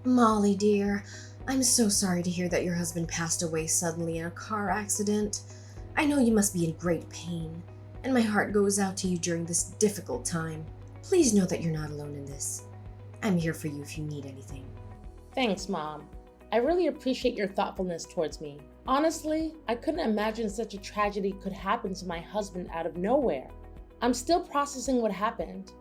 Molly, dear, I'm so sorry to hear that your husband passed away suddenly in a car accident. I know you must be in great pain, and my heart goes out to you during this difficult time. Please know that you're not alone in this. I'm here for you if you need anything. Thanks, Mom. I really appreciate your thoughtfulness towards me. Honestly, I couldn't imagine such a tragedy could happen to my husband out of nowhere. I'm still processing what happened,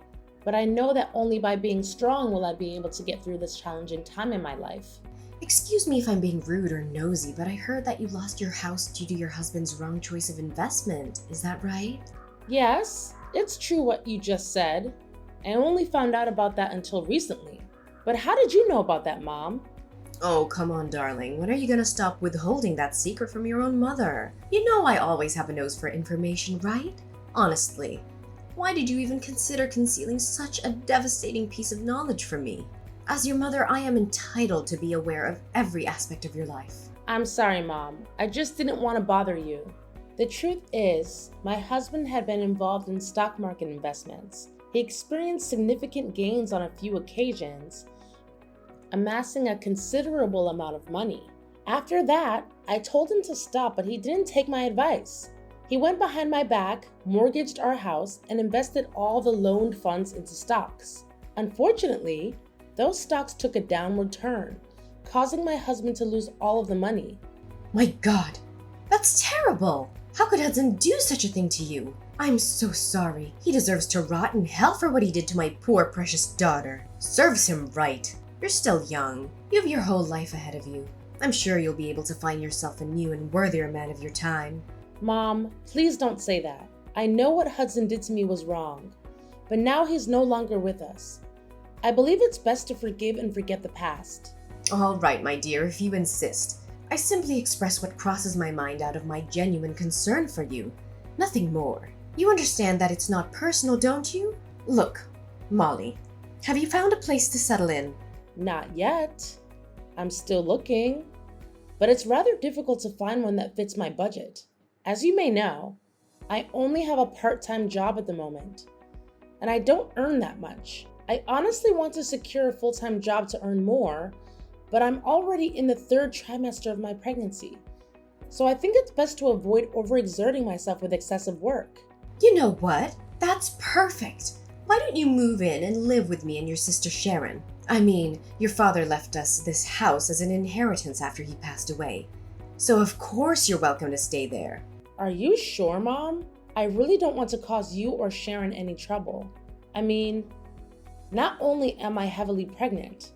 but I know that only by being strong will I be able to get through this challenging time in my life. Excuse me if I'm being rude or nosy, but I heard that you lost your house due to your husband's wrong choice of investment. Is that right? Yes, it's true what you just said. I only found out about that until recently. But how did you know about that, Mom? Oh, come on, darling. When are you gonna stop withholding that secret from your own mother? You know I always have a nose for information, right? Honestly, why did you even consider concealing such a devastating piece of knowledge from me? As your mother, I am entitled to be aware of every aspect of your life. I'm sorry, Mom. I just didn't want to bother you. The truth is, my husband had been involved in stock market investments. He experienced significant gains on a few occasions, amassing a considerable amount of money. After that, I told him to stop, but he didn't take my advice. He went behind my back, mortgaged our house, and invested all the loaned funds into stocks. Unfortunately, those stocks took a downward turn, causing my husband to lose all of the money. My God, that's terrible! How could Hudson do such a thing to you? I'm so sorry. He deserves to rot in hell for what he did to my poor precious daughter. Serves him right. You're still young. You have your whole life ahead of you. I'm sure you'll be able to find yourself a new and worthier man of your time. Mom, please don't say that. I know what Hudson did to me was wrong, but now he's no longer with us. I believe it's best to forgive and forget the past. All right, my dear, if you insist. I simply express what crosses my mind out of my genuine concern for you. Nothing more. You understand that it's not personal, don't you? Look, Molly, have you found a place to settle in? Not yet. I'm still looking, but it's rather difficult to find one that fits my budget. As you may know, I only have a part-time job at the moment, and I don't earn that much. I honestly want to secure a full-time job to earn more, but I'm already in the 3rd trimester of my pregnancy, so I think it's best to avoid overexerting myself with excessive work. You know what? That's perfect. Why don't you move in and live with me and your sister Sharon? I mean, your father left us this house as an inheritance after he passed away, so of course you're welcome to stay there. Are you sure, Mom? I really don't want to cause you or Sharon any trouble. I mean, not only am I heavily pregnant,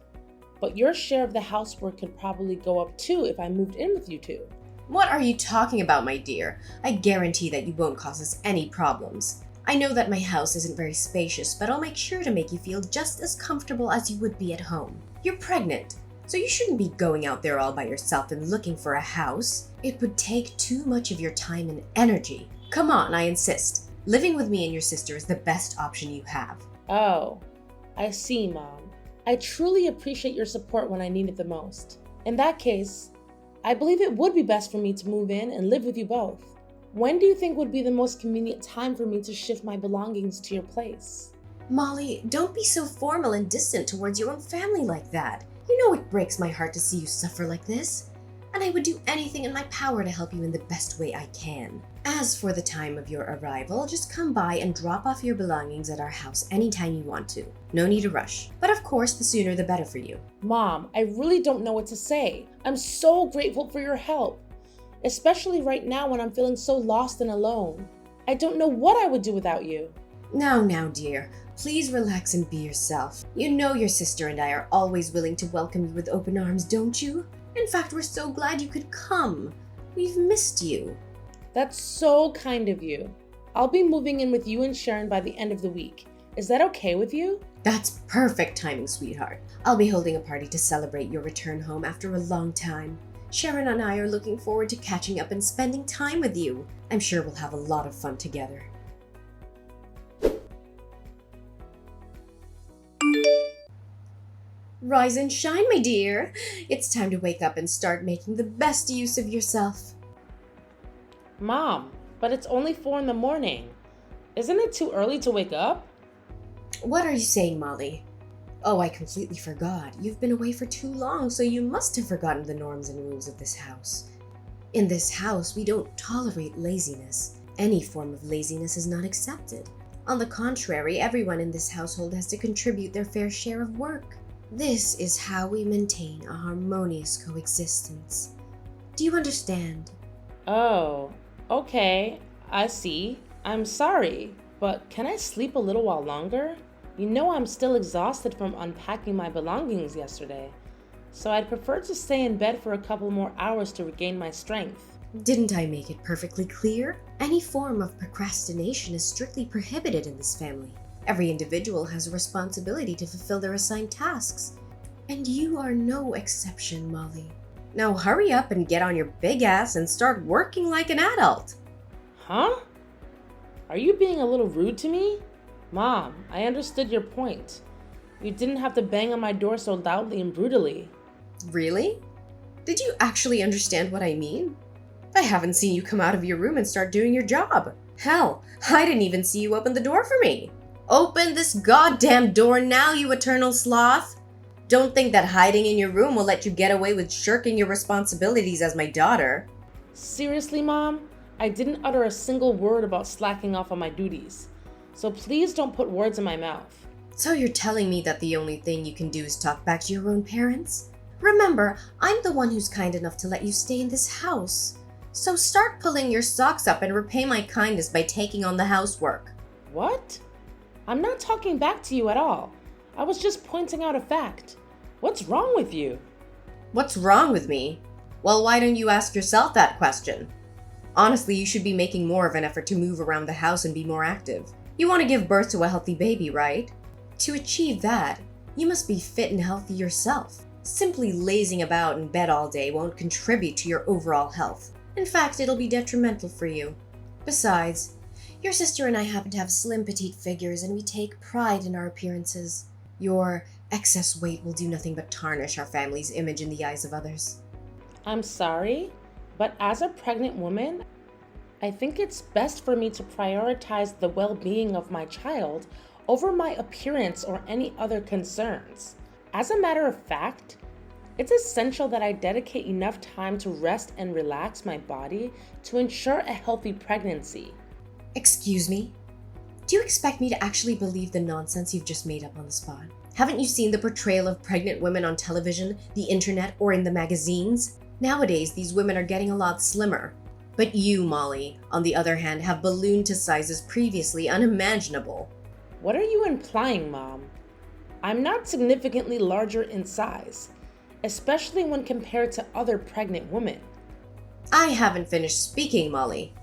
but your share of the housework could probably go up too if I moved in with you two. What are you talking about, my dear? I guarantee that you won't cause us any problems. I know that my house isn't very spacious, but I'll make sure to make you feel just as comfortable as you would be at home. You're pregnant, so you shouldn't be going out there all by yourself and looking for a house. It would take too much of your time and energy. Come on, I insist. Living with me and your sister is the best option you have. Oh, I see, Mom. I truly appreciate your support when I need it the most. In that case, I believe it would be best for me to move in and live with you both. When do you think would be the most convenient time for me to shift my belongings to your place? Molly, don't be so formal and distant towards your own family like that. You know it breaks my heart to see you suffer like this, and I would do anything in my power to help you in the best way I can. As for the time of your arrival, just come by and drop off your belongings at our house anytime you want to. No need to rush. But of course, the sooner the better for you. Mom, I really don't know what to say. I'm so grateful for your help, especially right now when I'm feeling so lost and alone. I don't know what I would do without you. Now, dear, please relax and be yourself. You know your sister and I are always willing to welcome you with open arms, don't you? In fact, we're so glad you could come. We've missed you. That's so kind of you. I'll be moving in with you and Sharon by the end of the week. Is that okay with you? That's perfect timing, sweetheart. I'll be holding a party to celebrate your return home after a long time. Sharon and I are looking forward to catching up and spending time with you. I'm sure we'll have a lot of fun together. Rise and shine, my dear. It's time to wake up and start making the best use of yourself. Mom, but it's only 4 in the morning. Isn't it too early to wake up? What are you saying, Molly? Oh, I completely forgot. You've been away for too long, so you must have forgotten the norms and rules of this house. In this house, we don't tolerate laziness. Any form of laziness is not accepted. On the contrary, everyone in this household has to contribute their fair share of work. This is how we maintain a harmonious coexistence. Do you understand? Oh, okay, I see. I'm sorry, but can I sleep a little while longer? You know I'm still exhausted from unpacking my belongings yesterday, so I'd prefer to stay in bed for a couple more hours to regain my strength. Didn't I make it perfectly clear? Any form of procrastination is strictly prohibited in this family. Every individual has a responsibility to fulfill their assigned tasks. And you are no exception, Molly. Now hurry up and get on your big ass and start working like an adult. Huh? Are you being a little rude to me? Mom, I understood your point. You didn't have to bang on my door so loudly and brutally. Really? Did you actually understand what I mean? I haven't seen you come out of your room and start doing your job. Hell, I didn't even see you open the door for me. Open this goddamn door now, you eternal sloth! Don't think that hiding in your room will let you get away with shirking your responsibilities as my daughter. Seriously, Mom? I didn't utter a single word about slacking off on my duties. So please don't put words in my mouth. So you're telling me that the only thing you can do is talk back to your own parents? Remember, I'm the one who's kind enough to let you stay in this house. So start pulling your socks up and repay my kindness by taking on the housework. What? I'm not talking back to you at all. I was just pointing out a fact. What's wrong with you? What's wrong with me? Well, why don't you ask yourself that question? Honestly, you should be making more of an effort to move around the house and be more active. You want to give birth to a healthy baby, right? To achieve that, you must be fit and healthy yourself. Simply lazing about in bed all day won't contribute to your overall health. In fact, it'll be detrimental for you. Besides, your sister and I happen to have slim, petite figures, and we take pride in our appearances. Your excess weight will do nothing but tarnish our family's image in the eyes of others. I'm sorry, but as a pregnant woman, I think it's best for me to prioritize the well-being of my child over my appearance or any other concerns. As a matter of fact, it's essential that I dedicate enough time to rest and relax my body to ensure a healthy pregnancy. Excuse me? Do you expect me to actually believe the nonsense you've just made up on the spot? Haven't you seen the portrayal of pregnant women on television, the internet, or in the magazines? Nowadays, these women are getting a lot slimmer. But you, Molly, on the other hand, have ballooned to sizes previously unimaginable. What are you implying, Mom? I'm not significantly larger in size, especially when compared to other pregnant women. I haven't finished speaking, Molly.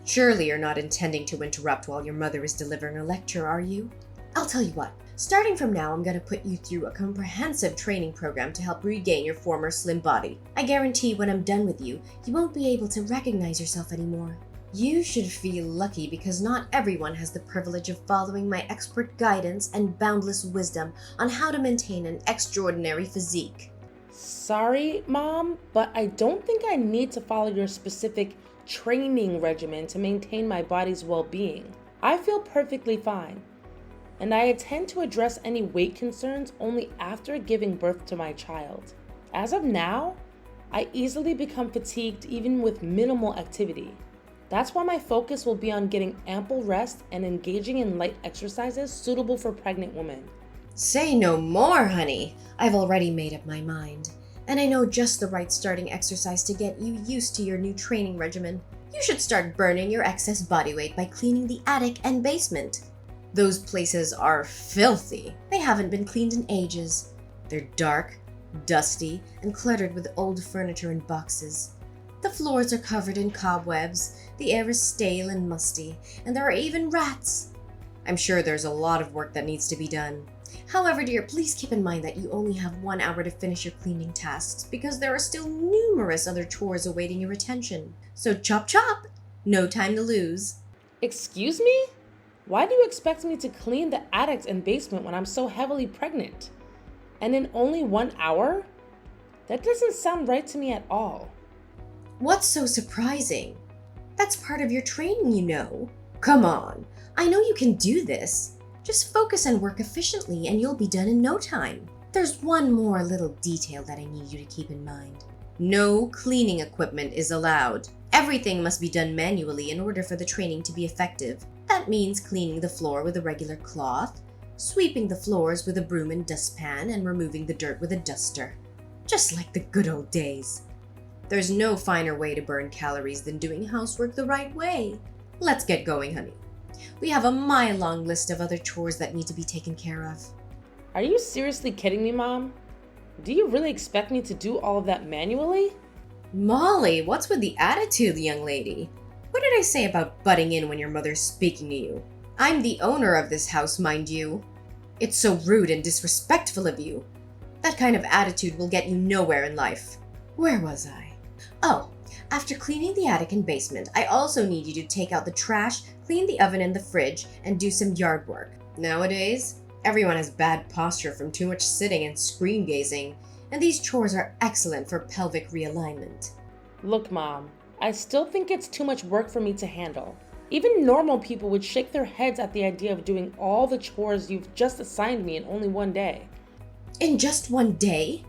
Surely you're not intending to interrupt while your mother is delivering a lecture, are you? I'll tell you what. Starting from now, I'm going to put you through a comprehensive training program to help regain your former slim body. I guarantee when I'm done with you, you won't be able to recognize yourself anymore. You should feel lucky because not everyone has the privilege of following my expert guidance and boundless wisdom on how to maintain an extraordinary physique. Sorry, Mom, but I don't think I need to follow your specific training regimen to maintain my body's well-being. I feel perfectly fine, and I intend to address any weight concerns only after giving birth to my child. As of now, I easily become fatigued even with minimal activity. That's why my focus will be on getting ample rest and engaging in light exercises suitable for pregnant women. Say no more, honey. I've already made up my mind. And I know just the right starting exercise to get you used to your new training regimen. You should start burning your excess body weight by cleaning the attic and basement. Those places are filthy. They haven't been cleaned in ages. They're dark, dusty, and cluttered with old furniture and boxes. The floors are covered in cobwebs, the air is stale and musty, and there are even rats. I'm sure there's a lot of work that needs to be done. However, dear, please keep in mind that you only have 1 hour to finish your cleaning tasks because there are still numerous other chores awaiting your attention. So chop chop! No time to lose. Excuse me? Why do you expect me to clean the attic and basement when I'm so heavily pregnant? And in only 1 hour? That doesn't sound right to me at all. What's so surprising? That's part of your training, you know. Come on, I know you can do this. Just focus and work efficiently and you'll be done in no time. There's one more little detail that I need you to keep in mind. No cleaning equipment is allowed. Everything must be done manually in order for the training to be effective. That means cleaning the floor with a regular cloth, sweeping the floors with a broom and dustpan, and removing the dirt with a duster. Just like the good old days. There's no finer way to burn calories than doing housework the right way. Let's get going, honey. We have a mile-long list of other chores that need to be taken care of. Are you seriously kidding me, Mom? Do you really expect me to do all of that manually? Molly, what's with the attitude, young lady? What did I say about butting in when your mother's speaking to you? I'm the owner of this house, mind you. It's so rude and disrespectful of you. That kind of attitude will get you nowhere in life. Where was I? Oh, after cleaning the attic and basement, I also need you to take out the trash, clean the oven and the fridge, and do some yard work. Nowadays, everyone has bad posture from too much sitting and screen gazing, and these chores are excellent for pelvic realignment. Look, Mom, I still think it's too much work for me to handle. Even normal people would shake their heads at the idea of doing all the chores you've just assigned me in only one day. In just one day?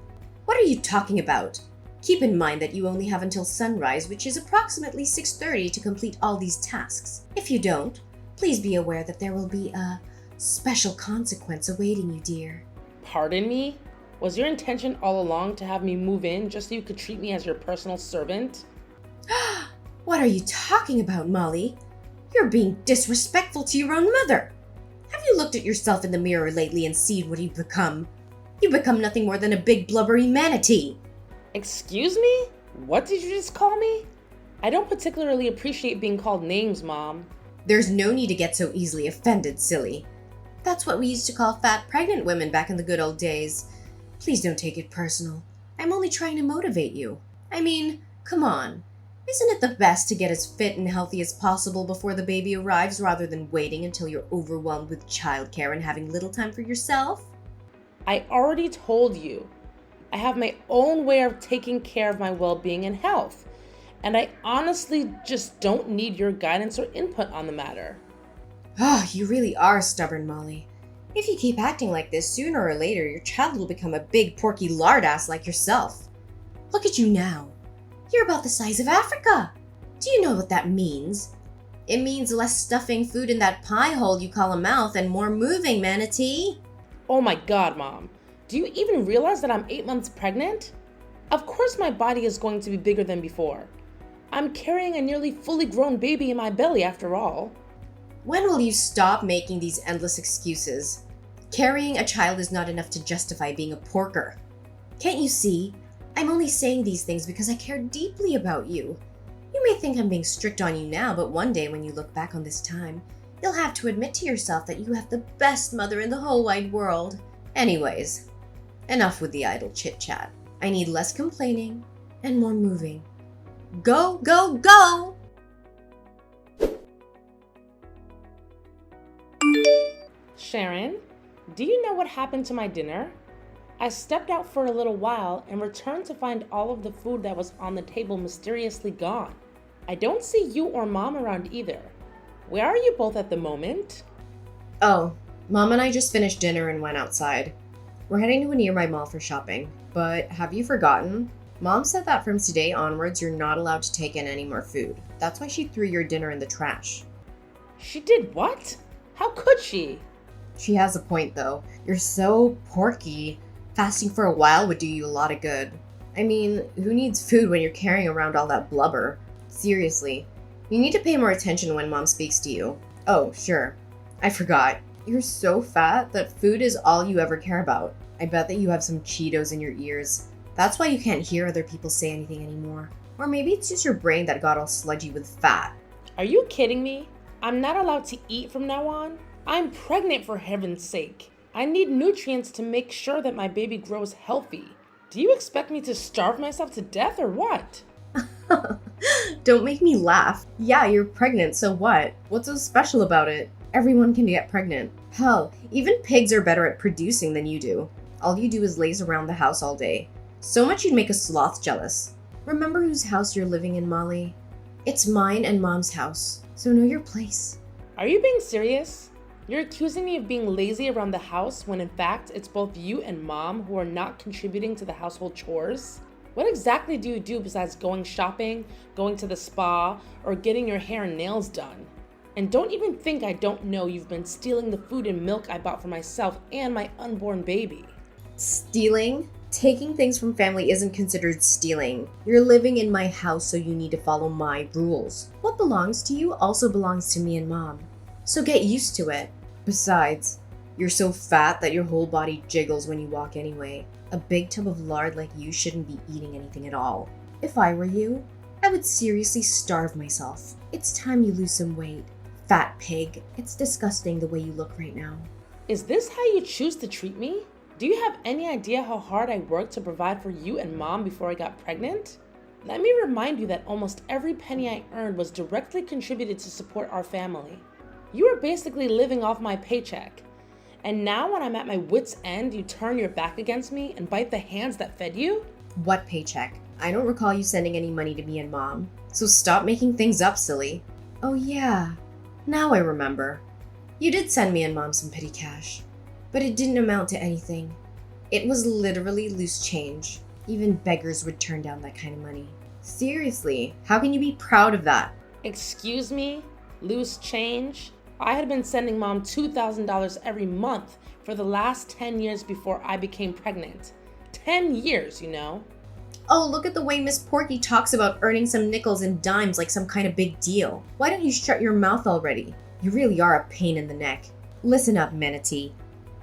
What are you talking about? Keep in mind that you only have until sunrise, which is approximately 6:30, to complete all these tasks. If you don't, please be aware that there will be a special consequence awaiting you, dear. Pardon me? Was your intention all along to have me move in just so you could treat me as your personal servant? What are you talking about, Molly? You're being disrespectful to your own mother. Have you looked at yourself in the mirror lately and seen what you've become? You've become nothing more than a big blubbery manatee. Excuse me? What did you just call me? I don't particularly appreciate being called names, Mom. There's no need to get so easily offended, silly. That's what we used to call fat pregnant women back in the good old days. Please don't take it personal. I'm only trying to motivate you. I mean, come on. Isn't it the best to get as fit and healthy as possible before the baby arrives rather than waiting until you're overwhelmed with childcare and having little time for yourself? I already told you. I have my own way of taking care of my well-being and health, and I honestly just don't need your guidance or input on the matter. Oh, you really are stubborn, Molly. If you keep acting like this, sooner or later your child will become a big porky lard ass like yourself. Look at you now. You're about the size of Africa. Do you know what that means? It means less stuffing food in that pie hole you call a mouth and more moving, manatee. Oh my God, Mom. Do you even realize that I'm 8 months pregnant? Of course my body is going to be bigger than before. I'm carrying a nearly fully grown baby in my belly after all. When will you stop making these endless excuses? Carrying a child is not enough to justify being a porker. Can't you see? I'm only saying these things because I care deeply about you. You may think I'm being strict on you now, but one day when you look back on this time, you'll have to admit to yourself that you have the best mother in the whole wide world. Anyways, enough with the idle chit-chat. I need less complaining and more moving. Go, go, go! Sharon, do you know what happened to my dinner? I stepped out for a little while and returned to find all of the food that was on the table mysteriously gone. I don't see you or Mom around either. Where are you both at the moment? Oh, Mom and I just finished dinner and went outside. We're heading to a nearby mall for shopping. But have you forgotten? Mom said that from today onwards you're not allowed to take in any more food. That's why she threw your dinner in the trash. She did what? How could she? She has a point though. You're so porky. Fasting for a while would do you a lot of good. I mean, who needs food when you're carrying around all that blubber? Seriously, you need to pay more attention when Mom speaks to you. Oh, sure. I forgot. You're so fat that food is all you ever care about. I bet that you have some Cheetos in your ears. That's why you can't hear other people say anything anymore. Or maybe it's just your brain that got all sludgy with fat. Are you kidding me? I'm not allowed to eat from now on? I'm pregnant, for heaven's sake. I need nutrients to make sure that my baby grows healthy. Do you expect me to starve myself to death or what? Don't make me laugh. Yeah, you're pregnant, so what? What's so special about it? Everyone can get pregnant. Hell, even pigs are better at producing than you do. All you do is laze around the house all day. So much you'd make a sloth jealous. Remember whose house you're living in, Molly? It's mine and Mom's house, so know your place. Are you being serious? You're accusing me of being lazy around the house when in fact it's both you and mom who are not contributing to the household chores? What exactly do you do besides going shopping, going to the spa, or getting your hair and nails done? And don't even think I don't know you've been stealing the food and milk I bought for myself and my unborn baby. Stealing? Taking things from family isn't considered stealing. You're living in my house, so you need to follow my rules. What belongs to you also belongs to me and mom. So get used to it. Besides, you're so fat that your whole body jiggles when you walk anyway. A big tub of lard like you shouldn't be eating anything at all. If I were you, I would seriously starve myself. It's time you lose some weight. Fat pig. It's disgusting the way you look right now. Is this how you choose to treat me? Do you have any idea how hard I worked to provide for you and mom before I got pregnant? Let me remind you that almost every penny I earned was directly contributed to support our family. You are basically living off my paycheck. And now when I'm at my wit's end, you turn your back against me and bite the hands that fed you? What paycheck? I don't recall you sending any money to me and mom. So stop making things up, silly. Oh yeah, now I remember. You did send me and mom some petty cash, but it didn't amount to anything. It was literally loose change. Even beggars would turn down that kind of money. Seriously, how can you be proud of that? Excuse me? Loose change? I had been sending mom $2,000 every month for the last 10 years before I became pregnant. 10 years, you know? Oh, look at the way Miss Porky talks about earning some nickels and dimes like some kind of big deal. Why don't you shut your mouth already? You really are a pain in the neck. Listen up, Manatee.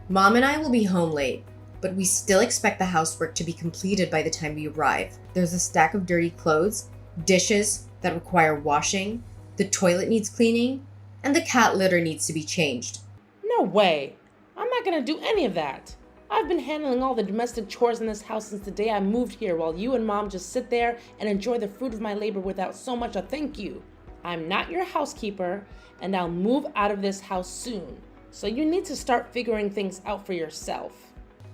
Mom and I will be home late, but we still expect the housework to be completed by the time we arrive. There's a stack of dirty clothes, dishes that require washing, the toilet needs cleaning, and the cat litter needs to be changed. No way. I'm not gonna do any of that. I've been handling all the domestic chores in this house since the day I moved here while you and mom just sit there and enjoy the fruit of my labor without so much a thank you. I'm not your housekeeper, and I'll move out of this house soon. So you need to start figuring things out for yourself.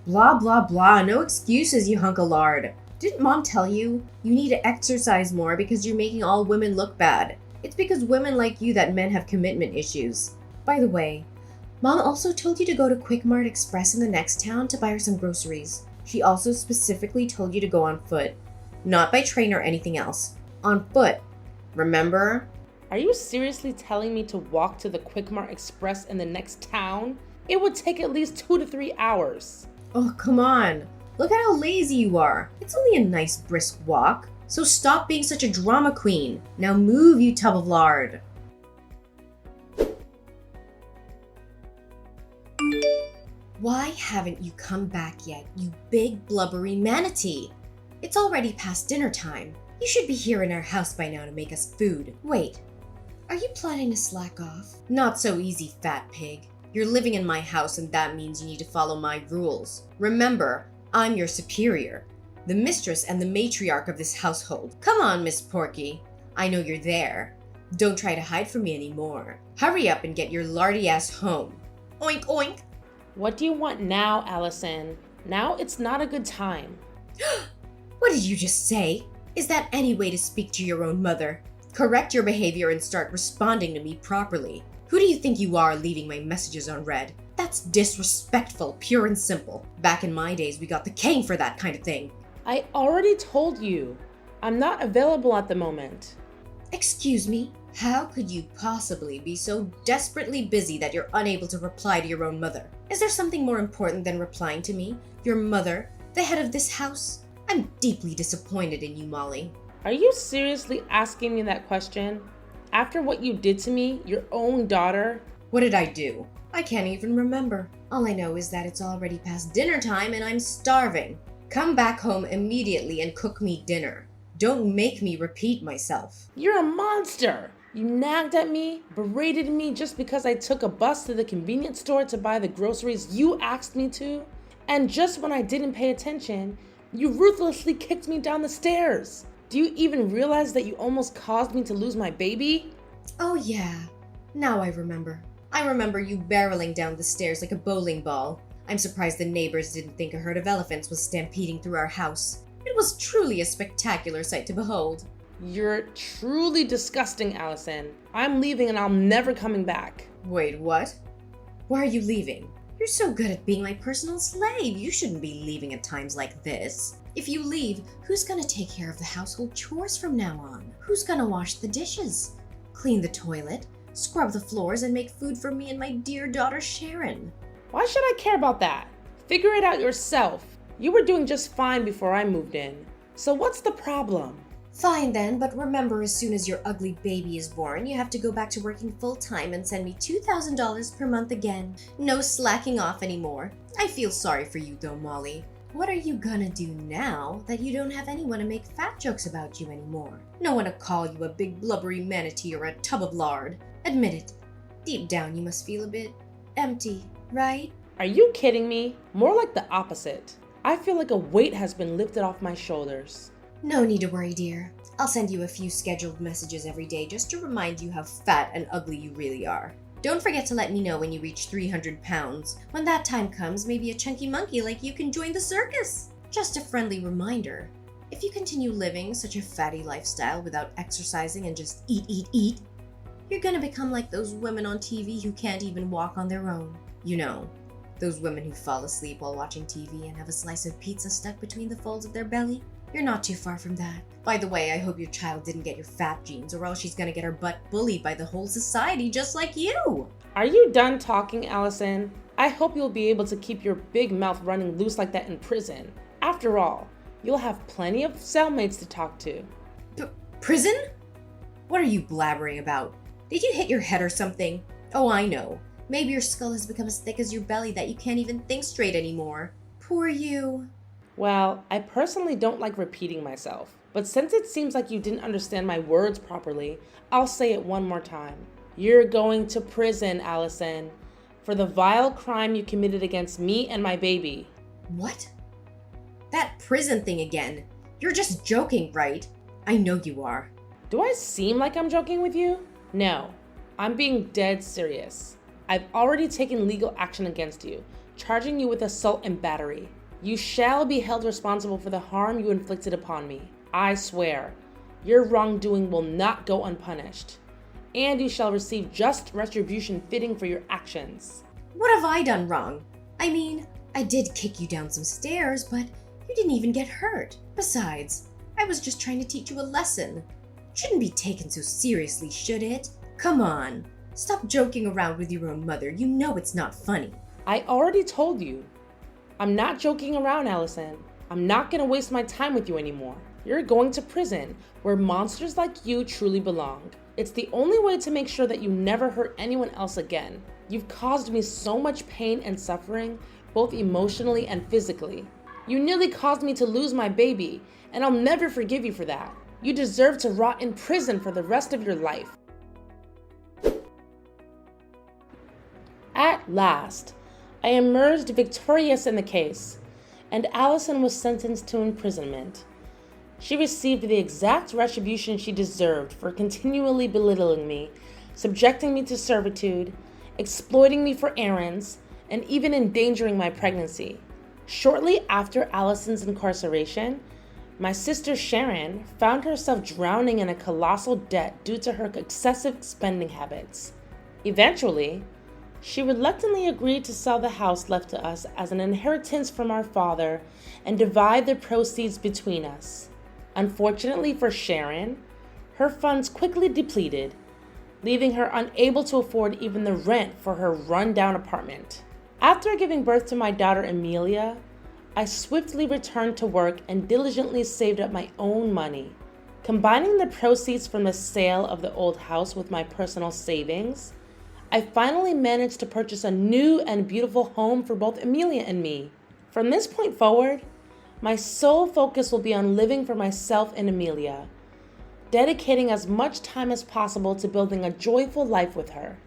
Blah, blah, blah. No excuses, you hunk of lard. Didn't mom tell you? You need to exercise more because you're making all women look bad. It's because women like you that men have commitment issues. By the way, mom also told you to go to Quick Mart Express in the next town to buy her some groceries. She also specifically told you to go on foot. Not by train or anything else. On foot. Remember? Are you seriously telling me to walk to the Quick Mart Express in the next town? It would take at least 2 to 3 hours. Oh, come on. Look at how lazy you are. It's only a nice brisk walk. So stop being such a drama queen. Now move, you tub of lard. Why haven't you come back yet, you big blubbery manatee? It's already past dinner time. You should be here in our house by now to make us food. Wait, are you planning to slack off? Not so easy, fat pig. You're living in my house and that means you need to follow my rules. Remember, I'm your superior. The mistress and the matriarch of this household. Come on, Miss Porky. I know you're there. Don't try to hide from me anymore. Hurry up and get your lardy ass home. Oink, oink. What do you want now, Allison? Now it's not a good time. What did you just say? Is that any way to speak to your own mother? Correct your behavior and start responding to me properly. Who do you think you are leaving my messages unread? That's disrespectful, pure and simple. Back in my days, we got the cane for that kind of thing. I already told you. I'm not available at the moment. Excuse me? How could you possibly be so desperately busy that you're unable to reply to your own mother? Is there something more important than replying to me, your mother, the head of this house? I'm deeply disappointed in you, Molly. Are you seriously asking me that question? After what you did to me, your own daughter? What did I do? I can't even remember. All I know is that it's already past dinner time and I'm starving. Come back home immediately and cook me dinner. Don't make me repeat myself. You're a monster! You nagged at me, berated me just because I took a bus to the convenience store to buy the groceries you asked me to. And just when I didn't pay attention, you ruthlessly kicked me down the stairs. Do you even realize that you almost caused me to lose my baby? Oh yeah, now I remember. I remember you barreling down the stairs like a bowling ball. I'm surprised the neighbors didn't think a herd of elephants was stampeding through our house. It was truly a spectacular sight to behold. You're truly disgusting, Allison. I'm leaving and I'm never coming back. Wait, what? Why are you leaving? You're so good at being my personal slave. You shouldn't be leaving at times like this. If you leave, who's gonna take care of the household chores from now on? Who's gonna wash the dishes, clean the toilet, scrub the floors, and make food for me and my dear daughter Sharon? Why should I care about that? Figure it out yourself. You were doing just fine before I moved in. So what's the problem? Fine then, but remember, as soon as your ugly baby is born, you have to go back to working full-time and send me $2,000 per month again. No slacking off anymore. I feel sorry for you though, Molly. What are you gonna do now that you don't have anyone to make fat jokes about you anymore? No one to call you a big blubbery manatee or a tub of lard. Admit it. Deep down you must feel a bit empty, right? Are you kidding me? More like the opposite. I feel like a weight has been lifted off my shoulders. No need to worry, dear. I'll send you a few scheduled messages every day just to remind you how fat and ugly you really are. Don't forget to let me know when you reach 300 pounds. When that time comes, maybe a chunky monkey like you can join the circus. Just a friendly reminder. If you continue living such a fatty lifestyle without exercising and just eat, you're gonna become like those women on TV who can't even walk on their own. You know, those women who fall asleep while watching TV and have a slice of pizza stuck between the folds of their belly. You're not too far from that. By the way, I hope your child didn't get your fat genes, or else she's gonna get her butt bullied by the whole society just like you. Are you done talking, Allison? I hope you'll be able to keep your big mouth running loose like that in prison. After all, you'll have plenty of cellmates to talk to. Prison? What are you blabbering about? Did you hit your head or something? Oh, I know. Maybe your skull has become as thick as your belly that you can't even think straight anymore. Poor you. Well, I personally don't like repeating myself, but since it seems like you didn't understand my words properly, I'll say it one more time. You're going to prison, Allison, for the vile crime you committed against me and my baby. What? That prison thing again. You're just joking, right? I know you are. Do I seem like I'm joking with you? No, I'm being dead serious. I've already taken legal action against you, charging you with assault and battery. You shall be held responsible for the harm you inflicted upon me. I swear, your wrongdoing will not go unpunished, and you shall receive just retribution fitting for your actions. What have I done wrong? I mean, I did kick you down some stairs, but you didn't even get hurt. Besides, I was just trying to teach you a lesson. Shouldn't be taken so seriously, should it? Come on, stop joking around with your own mother. You know it's not funny. I already told you. I'm not joking around, Allison. I'm not gonna waste my time with you anymore. You're going to prison, where monsters like you truly belong. It's the only way to make sure that you never hurt anyone else again. You've caused me so much pain and suffering, both emotionally and physically. You nearly caused me to lose my baby, and I'll never forgive you for that. You deserve to rot in prison for the rest of your life. At last, I emerged victorious in the case, and Allison was sentenced to imprisonment. She received the exact retribution she deserved for continually belittling me, subjecting me to servitude, exploiting me for errands, and even endangering my pregnancy. Shortly after Allison's incarceration, my sister Sharon found herself drowning in a colossal debt due to her excessive spending habits. Eventually, she reluctantly agreed to sell the house left to us as an inheritance from our father and divide the proceeds between us. Unfortunately for Sharon, her funds quickly depleted, leaving her unable to afford even the rent for her run-down apartment. After giving birth to my daughter Amelia, I swiftly returned to work and diligently saved up my own money. Combining the proceeds from the sale of the old house with my personal savings, I finally managed to purchase a new and beautiful home for both Amelia and me. From this point forward, my sole focus will be on living for myself and Amelia, dedicating as much time as possible to building a joyful life with her.